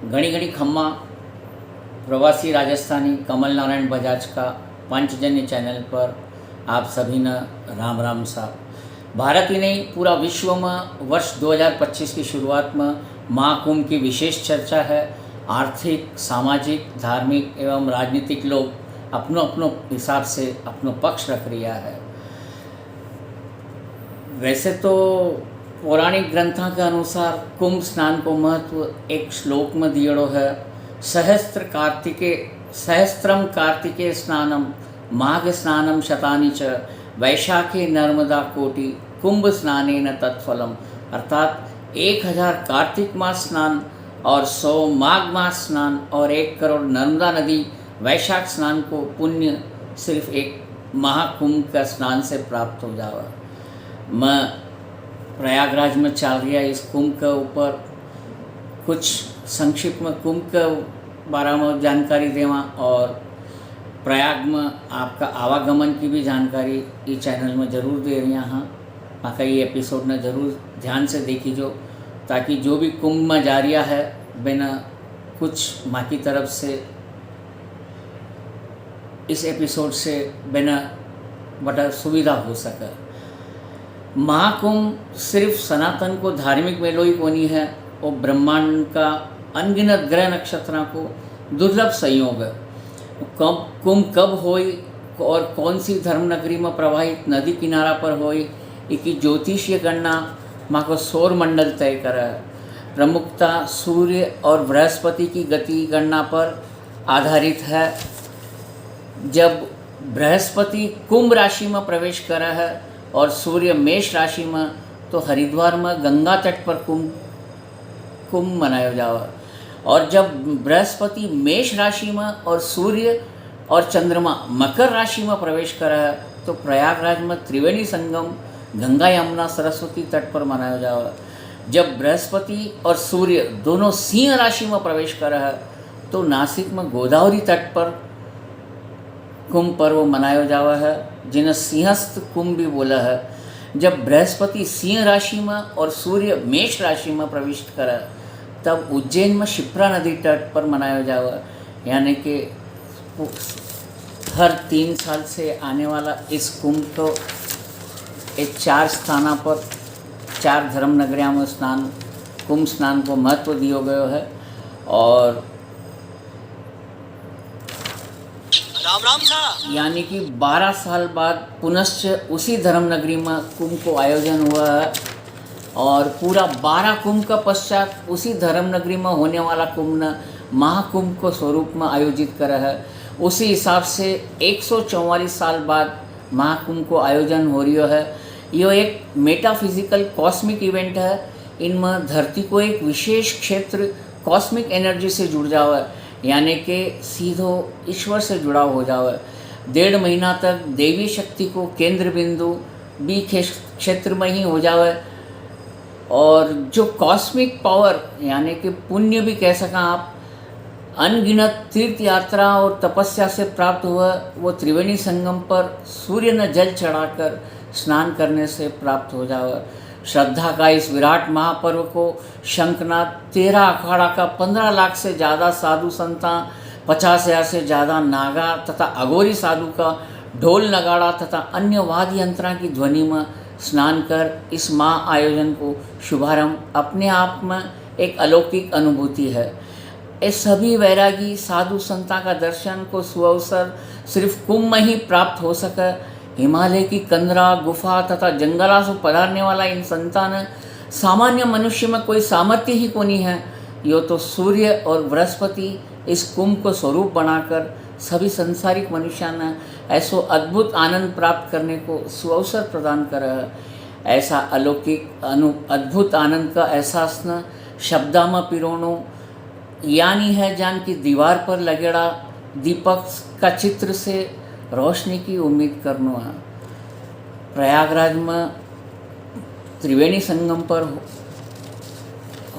घड़ी घड़ी खम्मा प्रवासी राजस्थानी कमल नारायण बजाज का पांचजन्य चैनल पर आप सभी न राम राम साहब। भारत ही नहीं पूरा विश्व में वर्ष 2025 की शुरुआत में महाकुंभ की विशेष चर्चा है। आर्थिक, सामाजिक, धार्मिक एवं राजनीतिक लोग अपनो अपनो हिसाब से अपनो पक्ष रख रिया है। वैसे तो पौराणिक ग्रंथों के अनुसार कुंभ स्नान को महत्व एक श्लोक में दियड़ो है। सहस्त्रम कार्तिके स्नानम माघ स्नानम शतानि च वैशाखे नर्मदा कोटि कुंभ स्नानेन तत्फलम। अर्थात 1000 कार्तिक मास स्नान और 100 माघ मास स्नान और 1 करोड़ नर्मदा नदी वैशाख स्नान को पुण्य सिर्फ एक महाकुंभ का स्नान से प्राप्त हो जावा। मैं प्रयागराज में चल रहा इस कुंभ के ऊपर कुछ संक्षिप्त में कुंभ के बारे में जानकारी देवा और प्रयाग में आपका आवागमन की भी जानकारी इस चैनल में ज़रूर दे रही हाँ। आका ये एपिसोड ने ज़रूर ध्यान से देखी जो, ताकि जो भी कुंभ में जा रहा है बिना कुछ माँ की तरफ से इस एपिसोड से बिना बड़ा सुविधा हो सके। महाकुंभ सिर्फ सनातन को धार्मिक मेलो ही कोनी है, वो ब्रह्मांड का अनगिनत ग्रह नक्षत्रों को दुर्लभ संयोग है। कुंभ कब होई और कौन सी धर्म नगरी में प्रवाहित नदी किनारा पर होई, इसकी ज्योतिषीय गणना माँ को सौर मंडल तय करा है। प्रमुखता सूर्य और बृहस्पति की गति गणना पर आधारित है। जब बृहस्पति कुंभ राशि में प्रवेश करा है और सूर्य मेष राशि में, तो हरिद्वार में गंगा तट पर कुंभ मनाया जावा। और जब बृहस्पति मेष राशि में और सूर्य और चंद्रमा मकर राशि में प्रवेश करा है, तो प्रयागराज में त्रिवेणी संगम गंगा यमुना सरस्वती तट पर मनाया जावा। जब बृहस्पति और सूर्य दोनों सिंह राशि में प्रवेश करा है, तो नासिक में गोदावरी तट पर कुंभ पर्व मनाया जावा है, जिन्हें सिंहस्थ कुंभ भी बोला है। जब बृहस्पति सिंह राशि में और सूर्य मेष राशि में प्रवेश करा, तब उज्जैन में शिप्रा नदी तट पर मनाया जावा। यानी कि हर 3 साल से आने वाला इस कुंभ को एक 4 स्थानों पर 4 धर्म नगरियों में कुंभ स्नान को महत्व दिया गया है। और यानी कि 12 साल बाद पुनश्च उसी धर्म नगरी में कुंभ को आयोजन हुआ है। और पूरा 12 कुंभ का पश्चात उसी धर्म नगरी में होने वाला कुंभ ने महाकुंभ को स्वरूप में आयोजित करा है। उसी हिसाब से 144 साल बाद महाकुंभ को आयोजन हो रही है। यह एक मेटाफिजिकल कॉस्मिक इवेंट है। इनमें धरती को एक विशेष क्षेत्र कॉस्मिक एनर्जी से जुड़ जावा है, यानी कि सीधो ईश्वर से जुड़ा हो जावे। 1.5 महीना तक देवी शक्ति को केंद्र बिंदु भी क्षेत्र में ही हो जावे। और जो कॉस्मिक पावर यानी कि पुण्य भी कह सकें आप, अनगिनत तीर्थ यात्रा और तपस्या से प्राप्त हुआ, वो त्रिवेणी संगम पर सूर्य ने जल चढ़ाकर स्नान करने से प्राप्त हो जावे। श्रद्धा का इस विराट महापर्व को शंखनाद 13 अखाड़ा का 15 लाख से ज़्यादा साधु संता, 50,000 से ज़्यादा नागा तथा अघोरी साधु का ढोल नगाड़ा तथा अन्य वाद्य यंत्रों की ध्वनि में स्नान कर इस महा आयोजन को शुभारंभ अपने आप में एक अलौकिक अनुभूति है। ये सभी वैरागी साधु संता का दर्शन को सुअवसर सिर्फ कुंभ में ही प्राप्त हो सके। हिमालय की कंदरा, गुफा तथा जंगलों से पधारने वाला इन संतान सामान्य मनुष्य में कोई सामर्थ्य ही कोनी है। यो तो सूर्य और बृहस्पति इस कुंभ को स्वरूप बनाकर सभी संसारिक मनुष्यों ने ऐसो अद्भुत आनंद प्राप्त करने को सुअवसर प्रदान कर है। ऐसा अलौकिक अद्भुत आनंद का एहसास न शब्दा में पिरोनो यानी है जान की दीवार पर लगेड़ा दीपक का चित्र से रोशनी की उम्मीद करना है। प्रयागराज में त्रिवेणी संगम पर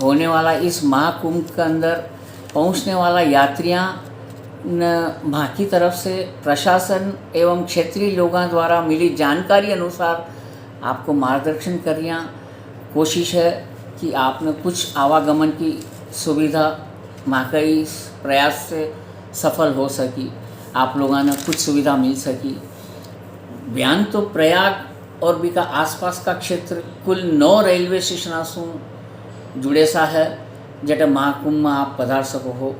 होने वाला इस महाकुंभ के अंदर पहुंचने वाला यात्रियां माँ की तरफ से प्रशासन एवं क्षेत्रीय लोगों द्वारा मिली जानकारी अनुसार आपको मार्गदर्शन करना कोशिश है कि आपने कुछ आवागमन की सुविधा माँ कई प्रयास से सफल हो सकी, आप लोगों ने कुछ सुविधा मिल सकी। बयान तो प्रयाग और बीका आसपास का क्षेत्र कुल 9 रेलवे स्टेशन से जुड़े सा है, जटे महाकुंभ में आप पधार सको हो।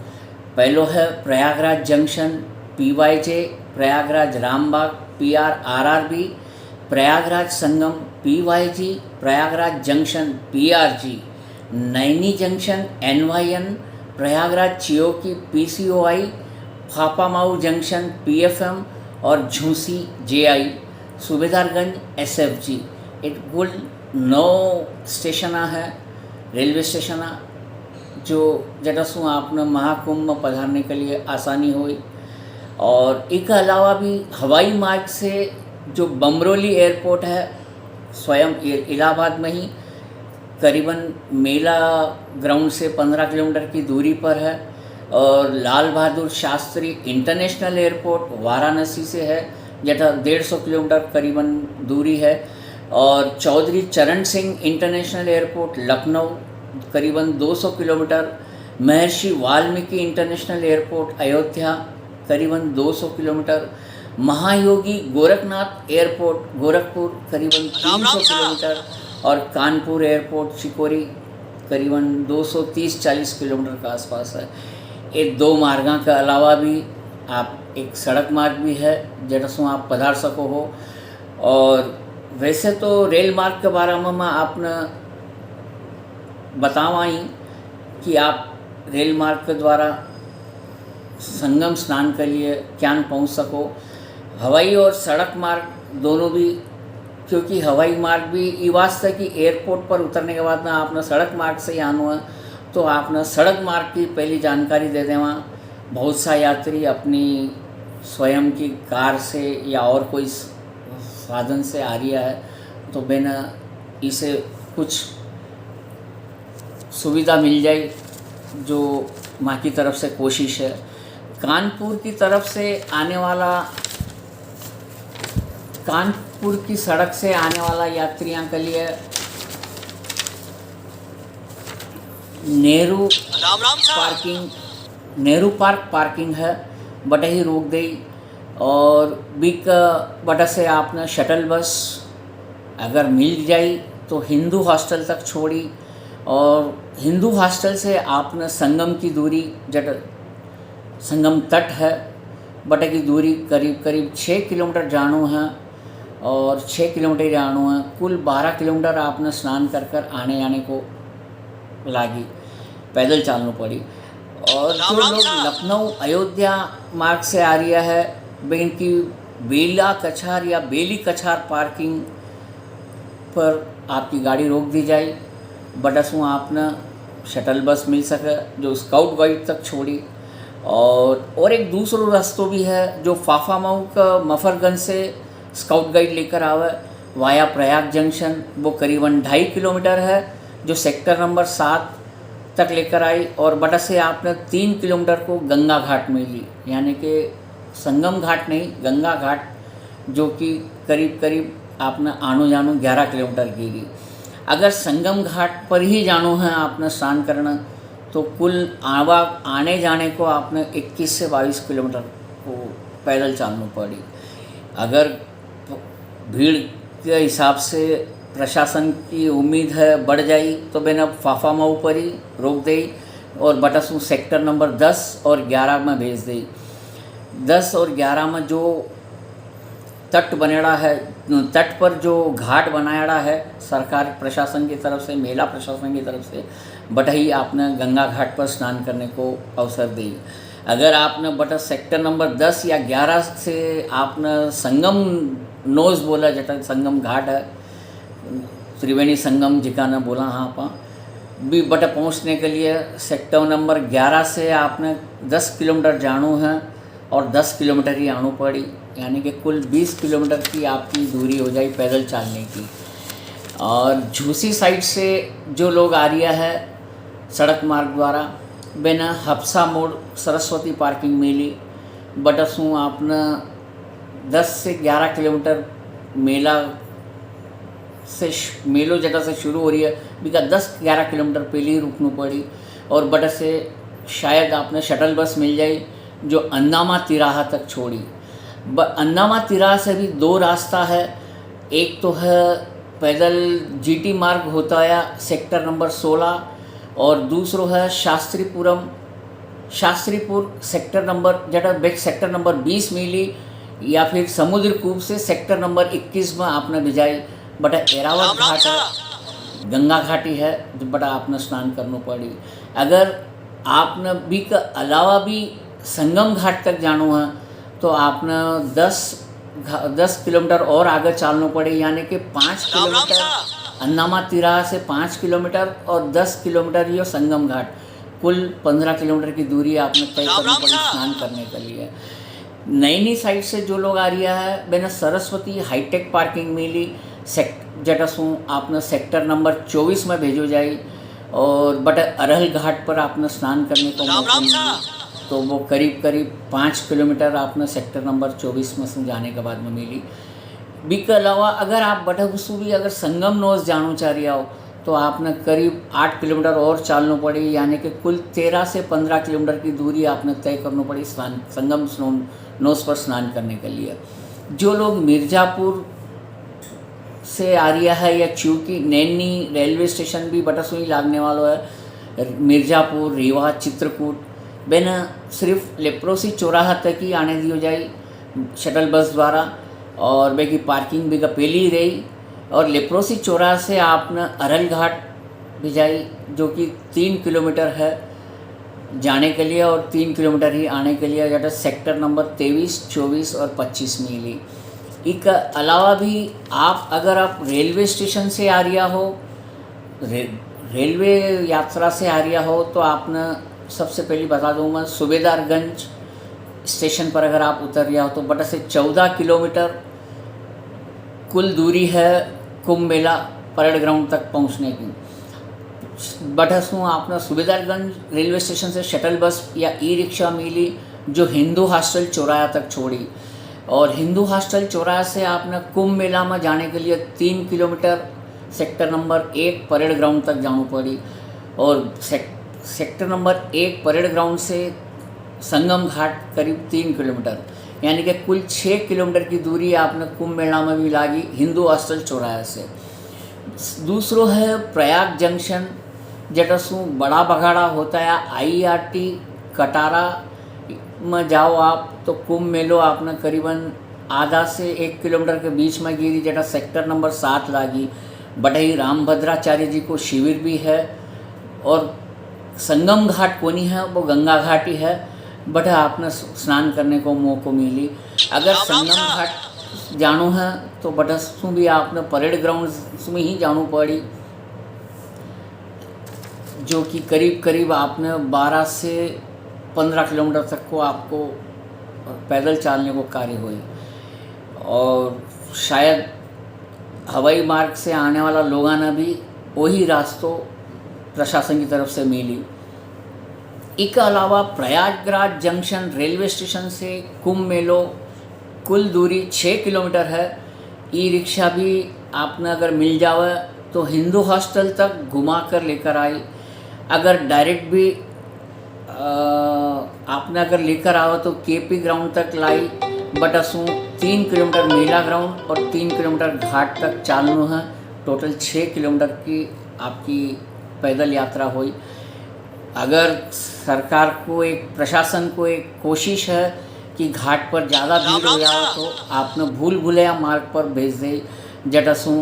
पहलो है Prayagraj junction PYJ, Prayagraj Rambagh PRRRB, Prayagraj Sangam PYG, Prayagraj junction PRG, Naini junction NYN, Prayagraj Cheoki PCOI, Phaphamau junction PFM और झूसी JI, सूबेदारगंज SFG। एक कुल 9 स्टेशन है, रेलवे स्टेशन जो जटा शू आपने महाकुंभ में पधारने के लिए आसानी हुई। और इसके अलावा भी हवाई मार्ग से जो बमरोली एयरपोर्ट है स्वयं इलाहाबाद में ही करीबन मेला ग्राउंड से 15 किलोमीटर की दूरी पर है। और लाल बहादुर शास्त्री इंटरनेशनल एयरपोर्ट वाराणसी से है, जटा 150 किलोमीटर करीबन दूरी है। और चौधरी चरण सिंह इंटरनेशनल एयरपोर्ट लखनऊ करीबन 200 किलोमीटर। महर्षि वाल्मीकि इंटरनेशनल एयरपोर्ट अयोध्या करीबन 200 किलोमीटर। महायोगी गोरखनाथ एयरपोर्ट गोरखपुर करीबन 300 किलोमीटर। और कानपुर एयरपोर्ट चिकोरी करीबन 230-40 किलोमीटर के आसपास है। ये 2 मार्गों के अलावा भी आप एक सड़क मार्ग भी है जिसमें आप पधार सको हो। और वैसे तो रेल मार्ग के बारे में मैं आपने बतावा ही कि आप रेल मार्ग के द्वारा संगम स्नान के लिए क्या पहुंच सको। हवाई और सड़क मार्ग दोनों भी, क्योंकि हवाई मार्ग भी ये वास्ते कि एयरपोर्ट पर उतरने के बाद ना आपने सड़क मार्ग से ही आना है, तो आपने सड़क मार्ग की पहली जानकारी दे देवा। बहुत सा यात्री अपनी स्वयं की कार से या और कोई साधन से आ रही है, तो बिना इसे कुछ सुविधा मिल जाए जो माँ की तरफ से कोशिश है। कानपुर की तरफ से आने वाला, कानपुर की सड़क से आने वाला यात्रियों के लिए नेहरू पार्क पार्किंग है, बटे ही रोक दी। और बीक बटा से आपने शटल बस अगर मिल जाए तो हिंदू हॉस्टल तक छोड़ी। और हिंदू हॉस्टल से आपने संगम की दूरी, जट संगम तट है, बटे की दूरी करीब 6 किलोमीटर जानो है। और 6 किलोमीटर जानो है, कुल 12 किलोमीटर आपने स्नान कर आने जाने को लागी, पैदल चलना पड़ी। और जो लोग लखनऊ अयोध्या मार्ग से आ रहा है, वे इनकी बेला कछार या बेली कछार पार्किंग पर आपकी गाड़ी रोक दी जाए। बटसों आपने शटल बस मिल सके जो स्काउट गाइड तक छोड़ी। और एक दूसरा रास्तों भी है जो फाफामाऊ का मफरगंज से स्काउट गाइड लेकर आवे वाया प्रयाग जंक्शन, वो करीबन 2.5 किलोमीटर है, जो सेक्टर नंबर 7 तक लेकर आई। और बटा से आपने 3 किलोमीटर को गंगा घाट में ली, यानी कि संगम घाट नहीं, गंगा घाट, जो कि करीब आपने आनो जानो 11 किलोमीटर की ली। अगर संगम घाट पर ही जानो है आपने स्नान करना, तो कुल आने जाने को आपने 21 से 22 किलोमीटर को पैदल चलना पड़ी। अगर भीड़ के हिसाब से प्रशासन की उम्मीद है बढ़ जाई, तो बिना फाफामाऊ पर ही रोक दी और बटसू सेक्टर नंबर 10 और 11 में भेज दी। 10 और 11 में जो तट बनेड़ा है, तट पर जो घाट बनाया है सरकार प्रशासन की तरफ से, मेला प्रशासन की तरफ से, बट ही आपने गंगा घाट पर स्नान करने को अवसर दी। अगर आपने बटा सेक्टर नंबर 10 या 11 से आपने संगम नोज बोला, जटा संगम घाट है, त्रिवेणी संगम जिका ने बोला, हाँ पा भी बटा पहुँचने के लिए सेक्टर नंबर 11 से आपने 10 किलोमीटर जानो है और 10 किलोमीटर ही आनो पड़ी, यानी कि कुल 20 किलोमीटर की आपकी दूरी हो जाए पैदल चलने की। और झूसी साइड से जो लोग आ रहा है सड़क मार्ग द्वारा, बिना हफ्सा मोड़ सरस्वती पार्किंग मिली, बटसू आपने 10 से 11 किलोमीटर मेलो जगह से शुरू हो रही है, बिका 10-11 किलोमीटर पहले ही रुकना पड़ी। और बट से शायद आपने शटल बस मिल जाए जो अन्नामा तिराहा तक छोड़ी। अन्नामा तिराहा से भी दो रास्ता है, एक तो है पैदल जीटी मार्ग होता है सेक्टर नंबर 16 और दूसरो है शास्त्रीपुर सेक्टर नंबर जटा बेक सेक्टर नंबर 20 मिली या फिर समुद्र कूप से सेक्टर नंबर 21 में आपने भिजाई। बटा एरावत घाट है, गंगा घाटी है जो बटा आपने स्नान करना पड़ी। अगर आपने भी के अलावा भी संगम घाट तक जानो है तो आपने 10 किलोमीटर और आगे चलना पड़े, यानी कि 5 किलोमीटर अन्नामा तिराहा से 5 किलोमीटर और 10 किलोमीटर ये संगम घाट, कुल 15 किलोमीटर की दूरी आपने तय करनी पड़ी स्नान करने के लिए। नैनी साइड से जो लोग आ रहा है मैंने सरस्वती हाईटेक पार्किंग मिली जटासू आपने सेक्टर नंबर 24 में भेजो जाए और बट अरहल घाट पर आपने स्नान करने को मौका मिली तो वो करीब 5 किलोमीटर आपने सेक्टर नंबर 24 में से जाने के बाद में मिली। बी के अलावा अगर आप बटगुसु भी अगर संगम नोस जाना चाह रहे हो तो आपने करीब 8 किलोमीटर और चलना पड़ी, यानी कि कुल 13 से 15 किलोमीटर की दूरी आपने तय करनी पड़ी संगम नोस पर स्नान करने के लिए। जो लोग मिर्ज़ापुर से आ रहा है या चूँकि नैनी रेलवे स्टेशन भी बटासुई लागने वाला है, मिर्ज़ापुर रीवा चित्रकूट बेन सिर्फ लेप्रोसी चौराहा तक ही आने दियो जाए शटल बस द्वारा और बेकी पार्किंग भी का पहली रही और लेप्रोसी चौराहा से आपने अरहल घाट भी जाई जो कि 3 किलोमीटर है जाने के लिए और 3 किलोमीटर ही आने के लिए, जैसे सेक्टर नंबर 23, 24 और 25 मिली। इसके अलावा भी अगर आप रेलवे स्टेशन से आ रहा हो, रेलवे यात्रा से आ रहा हो तो आपने सबसे पहले बता दूंगा सूबेदारगंज स्टेशन पर अगर आप उतर रहा हो तो बटा से 14 किलोमीटर कुल दूरी है कुंभ मेला परेड ग्राउंड तक पहुंचने की। बटसू आपने सूबेदारगंज रेलवे स्टेशन से शटल बस या ई रिक्शा मिली जो हिंदू हॉस्टल चौराहा तक छोड़ी और हिंदू हॉस्टल चौराहा से आपने कुंभ मेला में जाने के लिए 3 kilometre sector number 1 parade ground तक जाना पड़ी और सेक्टर नंबर 1 परेड ग्राउंड से संगम घाट करीब 3 किलोमीटर, यानी कि कुल 6 किलोमीटर की दूरी आपने कुंभ मेला में भी लागी हिंदू हॉस्टल चौराहे से। दूसरो है प्रयाग जंक्शन जटासू बड़ा बघाड़ा होता है IRT कटारा में जाओ आप तो कुंभ मेलो आपने करीबन आधा से 1 किलोमीटर के बीच में गिरी जटा सेक्टर नंबर 7 लागी। बटही रामभद्राचार्य जी को शिविर भी है और संगम घाट कोनी है वो गंगा घाट ही है, बट आपने स्नान करने को मौका मिली। अगर संगम घाट जानो है तो बटसू भी आपने परेड ग्राउंड में ही जानो पड़ी जो कि करीब आपने 12 से 15 किलोमीटर तक को आपको पैदल चलने को कार्य हुई और शायद हवाई मार्ग से आने वाला लोगों ने भी वही रास्तों प्रशासन की तरफ से मिली। इसके अलावा प्रयागराज जंक्शन रेलवे स्टेशन से कुंभ मेलो कुल दूरी 6 किलोमीटर है। ई रिक्शा भी आपने अगर मिल जावे तो हिंदू हॉस्टल तक घुमा कर लेकर आई। अगर डायरेक्ट भी आपने अगर लेकर आओ तो KP ग्राउंड तक लाई बटसू 3 किलोमीटर मेला ग्राउंड और 3 किलोमीटर घाट तक चालू है। टोटल 6 किलोमीटर की आपकी पैदल यात्रा हुई। अगर सरकार को प्रशासन को एक कोशिश है कि घाट पर ज़्यादा भीड़ हो जाए तो आपने भूल भुलैया मार्ग पर भेज दे जटासू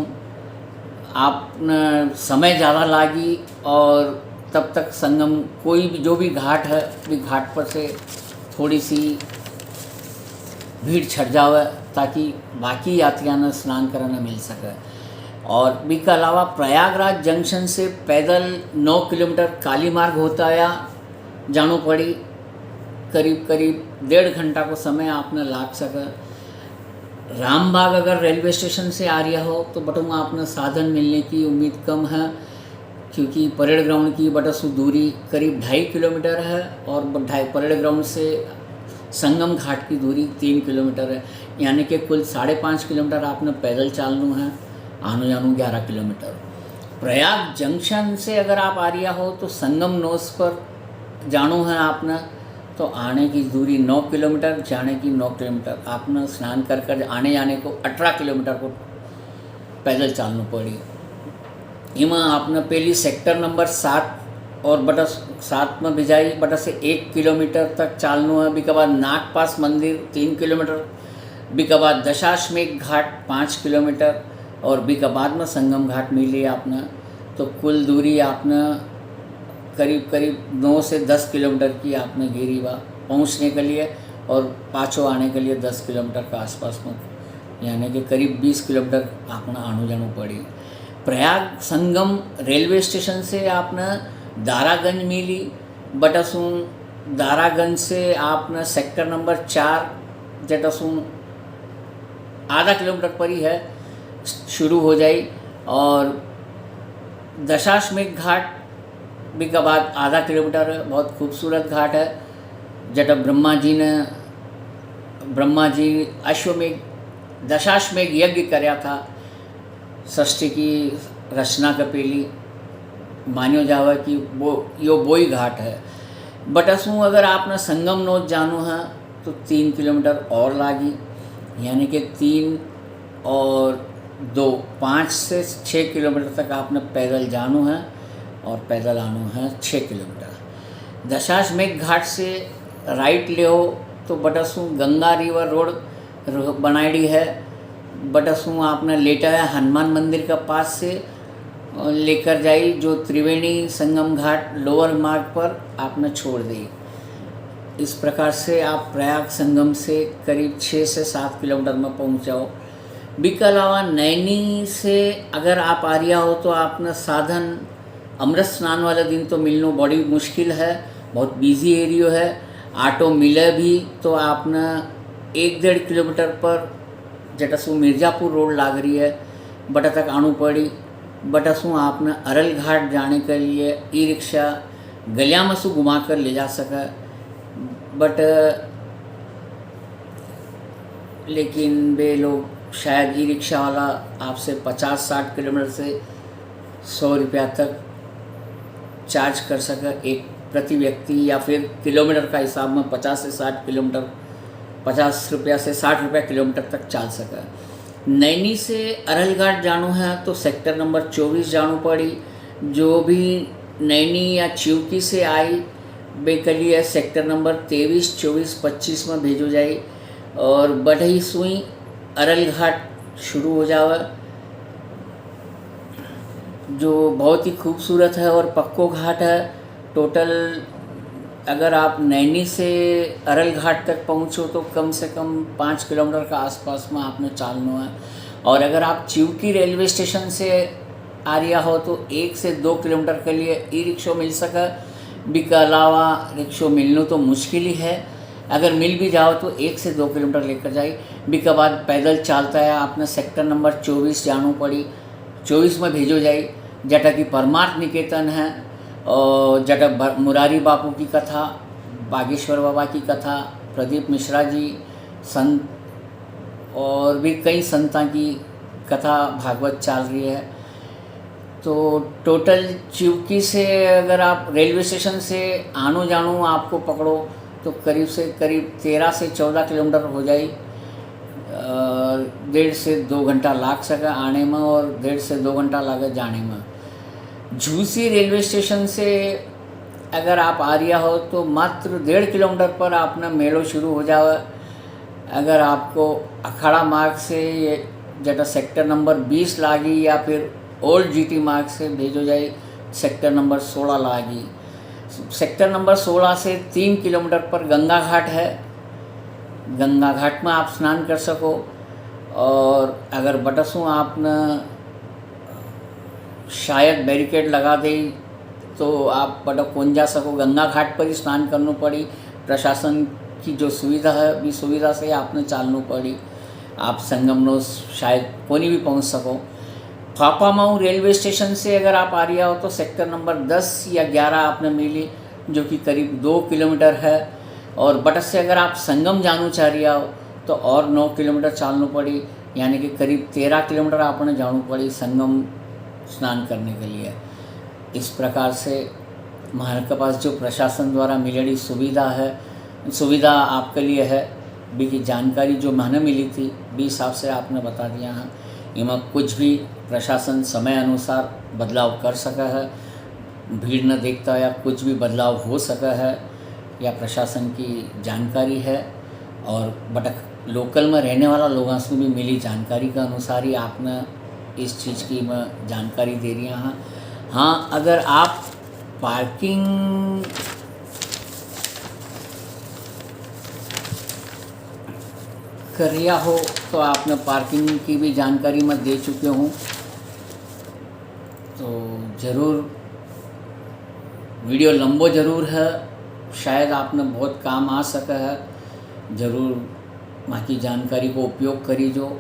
आपने समय ज़्यादा लागी और तब तक संगम कोई भी जो भी घाट है भी घाट पर से थोड़ी सी भीड़ छट जावे ताकि बाकी यात्रियों ने स्नान करने मिल सके। और भी के अलावा प्रयागराज जंक्शन से पैदल 9 किलोमीटर काली मार्ग होता है जानो पड़ी, करीब 1.5 घंटा को समय आपने लाग सके। रामबाग अगर रेलवे स्टेशन से आ रहा हो तो बटूंगा आपने साधन मिलने की उम्मीद कम है क्योंकि परेड ग्राउंड की बटसू दूरी करीब 2.5 किलोमीटर है और परेड ग्राउंड से संगम घाट की दूरी 3 किलोमीटर है, यानी कि कुल 5.5 किलोमीटर आपने पैदल चलना है, आनो जानो 11 किलोमीटर। प्रयाग जंक्शन से अगर आप आ रहा हो तो संगम नोस पर जानो है आपने तो आने की दूरी 9 किलोमीटर, जाने की 9 किलोमीटर। आपने स्नान कर कर आने जाने को 18 किलोमीटर को पैदल चालू पड़ी। इमा आपने पहली सेक्टर नंबर 7 और बटा 7 में भिजाई, बटा से 1 किलोमीटर तक चालू है। बी के बाद नागपास मंदिर 3 किलोमीटर, बी के बाद दशाश्वमेध घाट 5 किलोमीटर और बी के बाद में संगम घाट मिली आपने। तो कुल दूरी आपने करीब करीब 9 से 10 किलोमीटर की आपने घेरी बा पहुँचने के लिए, और पाछो आने के लिए 10 किलोमीटर का आसपास में, यानी कि करीब 20 किलोमीटर आपने आनू जानू पड़ी। प्रयाग संगम रेलवे स्टेशन से आपने दारागंज मिली, बटासून दारागंज से आपने सेक्टर नंबर 4 जटासून आधा किलोमीटर पर ही है शुरू हो जाई, और दशाश्वमेध घाट भी के बाद आधा किलोमीटर है। बहुत खूबसूरत घाट है, जटा ब्रह्मा जी अश्वमेघ दशाश्वमेध यज्ञ कराया था, षष्ठी की रचना का पहली मान्यो जावे कि वो ही घाट है। बट असू अगर आपने संगम नोच जानो है तो 3 किलोमीटर और लागी, यानी कि 3 और 2 5 से 6 किलोमीटर तक आपने पैदल जानो है और पैदल आनो है 6 किलोमीटर। दशाश्वमेध घाट से राइट ले हो तो बटसू गंगा रिवर रोड बनाई है। बटसू आपने लेटा है हनुमान मंदिर का पास से लेकर जाई, जो त्रिवेणी संगम घाट लोअर मार्ग पर आपने छोड़ दी। इस प्रकार से आप प्रयाग संगम से करीब 6 से 7 किलोमीटर में पहुंच जाओ। इसके अलावा नैनी से अगर आप आ रहा हो तो आपने साधन अमृत स्नान वाले दिन तो मिलना बड़ी मुश्किल है, बहुत बिजी एरियो है। ऑटो मिले भी तो आपने 1-1.5 किलोमीटर पर जटासू मिर्ज़ापुर रोड लाग रही है, बटा तक आनू पड़ी। बटासू आपने अरल घाट जाने के लिए ई रिक्शा गलियामसू घुमा कर ले जा सका, बट लेकिन वे लोग शायद ई रिक्शा वाला आपसे 50-60 किलोमीटर से 100 रुपया तक चार्ज कर सके एक प्रति व्यक्ति, या फिर किलोमीटर का हिसाब में 50 से 60 किलोमीटर 50 रुपया से 60 रुपया किलोमीटर तक चल सके। नैनी से अरल घाट जानो है तो सेक्टर नंबर 24 जानो पड़ी। जो भी नैनी या चिवकी से आई बेकली है सेक्टर नंबर 23, 24, 25 में भेजो जाए, और बढ़ई सुई अरल घाट शुरू हो जावे, जो बहुत ही खूबसूरत है और पक्को घाट है। टोटल अगर आप नैनी से अरल घाट तक पहुँचो तो कम से कम 5 किलोमीटर का आसपास में आपने चालना है, और अगर आप चिवकी रेलवे स्टेशन से आ रहा हो तो 1 से 2 किलोमीटर के लिए ई रिक्शा मिल सका। इसके अलावा रिक्शा मिलना तो मुश्किल ही है, अगर मिल भी जाओ तो 1 से 2 किलोमीटर लेकर जाए। इसके बाद पैदल चलता है आपने सेक्टर नंबर 24 जानो पड़ी। 24 में भेजो जाए, जटा की परमार्थ निकेतन है, और जटा मुरारी बापू की कथा, बागेश्वर बाबा की कथा, प्रदीप मिश्रा जी संत और भी कई संतां की कथा भागवत चल रही है। तो टोटल चिवकी से अगर आप रेलवे स्टेशन से आनो जानो आपको पकड़ो तो करीब से करीब 13 से 14 किलोमीटर हो जाए। 1.5 से 2 घंटा लाग सका आने में, और 1.5 से 2 घंटा लगे जाने में। झूसी रेलवे स्टेशन से अगर आप आ रहा हो तो मात्र 1.5 किलोमीटर पर आपने मेलो शुरू हो जावे। अगर आपको अखाड़ा मार्ग से जटा सेक्टर नंबर 20 लागी, या फिर ओल्ड जीटी मार्ग से भेजो जाए सेक्टर नंबर 16 लागी। सेक्टर नंबर 16 से 3 किलोमीटर पर गंगा घाट है, गंगा घाट में आप स्नान कर सको। और अगर बटसों आपने शायद बैरिकेड लगा दे तो आप बटा कौन जा सको, गंगा घाट पर ही स्नान करना पड़ी। प्रशासन की जो सुविधा है भी सुविधा से आपने चालना पड़ी, आप संगमनो शायद कोनी भी पहुंच सको। फाफामाऊ रेलवे स्टेशन से अगर आप आ रहा हो तो सेक्टर नंबर 10 या 11 आपने मिली, जो कि करीब 2 किलोमीटर है। और बटस से अगर आप संगम जाना चाह रहा हो तो और 9 किलोमीटर चालना पड़ी, यानी कि करीब 13 किलोमीटर आपने जाना पड़ी संगम स्नान करने के लिए। इस प्रकार से हमारे के पास जो प्रशासन द्वारा मिलेली सुविधा आपके लिए है बी की जानकारी जो मैंने मिली थी बी हिसाब से आपने बता दिया है। इमा कुछ भी प्रशासन समय अनुसार बदलाव कर सका है, भीड़ न देखता या कुछ भी बदलाव हो सका है या प्रशासन की जानकारी है। और बटक लोकल में रहने वाला लोगों से भी मिली जानकारी के अनुसार ही आपने इस चीज़ की मैं जानकारी दे रही हाँ। हाँ, अगर आप पार्किंग कर रिया हो तो आपने पार्किंग की भी जानकारी मैं दे चुके हूँ, तो ज़रूर वीडियो लंबो ज़रूर है, शायद आपने बहुत काम आ सका है। ज़रूर बाकी जानकारी को उपयोग करीजो।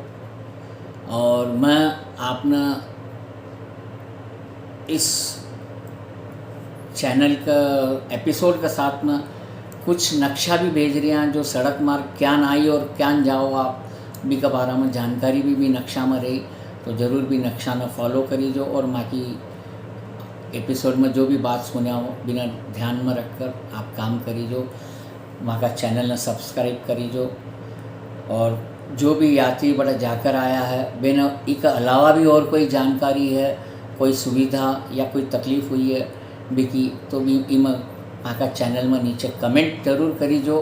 और मैं आपने इस चैनल का एपिसोड के साथ में कुछ नक्शा भी भेज रहे हैं जो सड़क मार्ग क्या आई और क्या जाओ आप भी के बारे में जानकारी भी नक्शा में रही, तो ज़रूर भी नक्शा न फॉलो करीजो। और बाकी एपिसोड में जो भी बात सुने हो बिना ध्यान में रखकर आप काम करीजो। वहाँ का चैनल न सब्सक्राइब करीजो। और जो भी यात्री बड़ा जाकर आया है बिना इसके अलावा भी और कोई जानकारी है, कोई सुविधा या कोई तकलीफ़ हुई है बिकी तो भी इमा वहाँ का चैनल में नीचे कमेंट ज़रूर करीजो,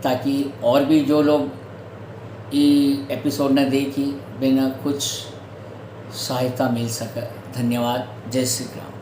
ताकि और भी जो लोग ये एपिसोड ने देखी बिना कुछ सहायता मिल सके। धन्यवाद। जय श्री राम।